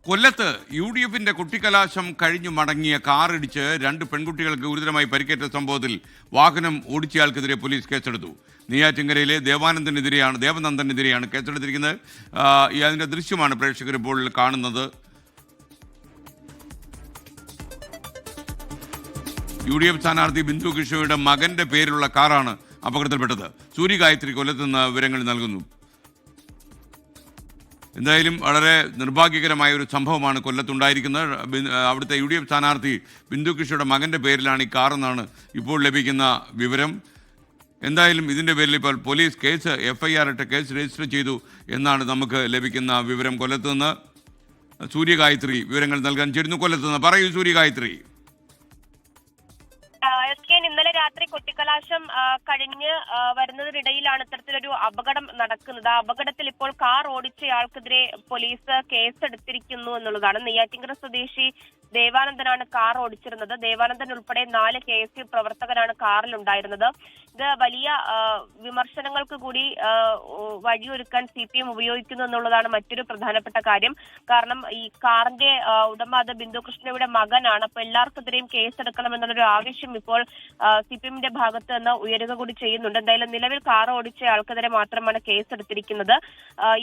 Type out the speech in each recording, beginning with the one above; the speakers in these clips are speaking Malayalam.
കൊല്ലത്ത് UDFന്റെ കുട്ടിക്കലാശം കഴിഞ്ഞു മടങ്ങിയ കാറിടിച്ച് 2 പെൺകുട്ടികൾക്ക് ഗുരുതരമായി പരിക്കേറ്റ സംഭവത്തിൽ വാഹനം ഓടിച്ചയാൾക്കെതിരെ പോലീസ് കേസെടുത്തു. നെയ്യാറ്റിൻകരയിലെ ദേവനന്ദനെതിരെയാണ് കേസെടുത്തിരിക്കുന്നത്. അതിന്റെ ദൃശ്യമാണ് പ്രേക്ഷകർ ഇപ്പോൾ കാണുന്നത്. UDF സ്ഥാനാർത്ഥി ബിന്ദു കൃഷ്ണയുടെ മകന്റെ പേരിലുള്ള കാറാണ് അപകടത്തിൽപ്പെട്ടത്. സൂര്യഗായത്രി കൊല്ലത്ത് നിന്ന് വിവരങ്ങൾ നൽകുന്നു. എന്തായാലും വളരെ നിർഭാഗ്യകരമായ ഒരു സംഭവമാണ് കൊല്ലത്തുണ്ടായിരിക്കുന്നത്. അവിടുത്തെ UDF സ്ഥാനാർത്ഥി ബിന്ദു കൃഷ്ണയുടെ മകൻ്റെ പേരിലാണ് ഈ കാറെന്നാണ് ഇപ്പോൾ ലഭിക്കുന്ന വിവരം. എന്തായാലും ഇതിൻ്റെ പേരിൽ ഇപ്പോൾ പോലീസ് FIR ഇട്ട് കേസ് രജിസ്റ്റർ ചെയ്തു എന്നാണ് നമുക്ക് ലഭിക്കുന്ന വിവരം. കൊല്ലത്ത് നിന്ന് സൂര്യഗായത്രി വിവരങ്ങൾ നൽകാൻ ചേരുന്നു. കൊല്ലത്ത് നിന്ന് പറയൂ സൂര്യഗായത്രി. ഇന്നലെ രാത്രി കൊട്ടിക്കലാശം കഴിഞ്ഞ് വരുന്നതിനിടയിലാണ് ഇത്തരത്തിലൊരു അപകടം നടക്കുന്നത്. ആ അപകടത്തിൽ ഇപ്പോൾ കാർ ഓടിച്ചയാൾക്കെതിരെ പോലീസ് കേസെടുത്തിരിക്കുന്നു എന്നുള്ളതാണ്. നെയ്യാറ്റിൻകര സ്വദേശി ദേവാനന്ദനാണ് കാർ ഓടിച്ചിരുന്നത്. ദേവാനന്ദൻ ഉൾപ്പെടെ 4 KSU പ്രവർത്തകരാണ് കാറിലുണ്ടായിരുന്നത്. ഇത് വലിയ വിമർശനങ്ങൾക്ക് കൂടി വഴിയൊരുക്കാൻ CPM ഉപയോഗിക്കുന്നു എന്നുള്ളതാണ് മറ്റൊരു പ്രധാനപ്പെട്ട കാര്യം. കാരണം ഈ കാറിന്റെ ഉടമ അത് ബിന്ദു കൃഷ്ണയുടെ മകനാണ്. അപ്പൊ എല്ലാവർക്കെതിരെയും കേസെടുക്കണമെന്നുള്ളൊരു ആവശ്യം ഇപ്പോൾ CPMന്റെ ഭാഗത്ത് നിന്ന് ഉയരുക കൂടി ചെയ്യുന്നുണ്ട്. എന്തായാലും നിലവിൽ കാർ ഓടിച്ച ആൾക്കെതിരെ മാത്രമാണ് കേസെടുത്തിരിക്കുന്നത്.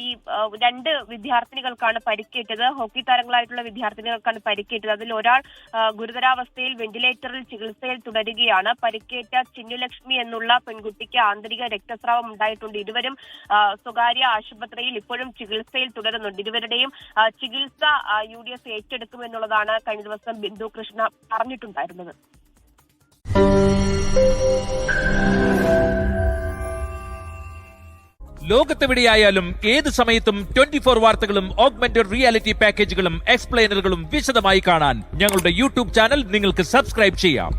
ഈ 2 വിദ്യാർത്ഥിനികൾക്കാണ് പരിക്കേറ്റത്. ഹോക്കി താരങ്ങളായിട്ടുള്ള വിദ്യാർത്ഥിനികൾക്കാണ് പരിക്കേറ്റത്. അതിൽ ഒരാൾ ഗുരുതരാവസ്ഥയിൽ വെന്റിലേറ്ററിൽ ചികിത്സയിൽ തുടരുകയാണ്. പരിക്കേറ്റ ചിന്നുലക്ഷ്മി എന്നുള്ള പെൺകുട്ടിക്ക് ആന്തരിക രക്തസ്രാവം ഉണ്ടായിട്ടുണ്ട്. ഇരുവരും സ്വകാര്യ ആശുപത്രിയിൽ ഇപ്പോഴും ചികിത്സയിൽ തുടരുന്നുണ്ട്. ഇരുവരുടെയും ചികിത്സ UDF ഏറ്റെടുക്കുമെന്നുള്ളതാണ് കഴിഞ്ഞ ദിവസം ബിന്ദു കൃഷ്ണ പറഞ്ഞിട്ടുണ്ടായിരുന്നത്. ലോകത്തെവിടെയായാലും ഏത് സമയത്തും 24 വാർത്തകളും ഓഗ്മെന്റഡ് റിയാലിറ്റി പാക്കേജുകളും എക്സ്പ്ലെയിനറുകളും വിശദമായി കാണാൻ ഞങ്ങളുടെ YouTube ചാനൽ നിങ്ങൾക്ക് സബ്സ്ക്രൈബ് ചെയ്യാം.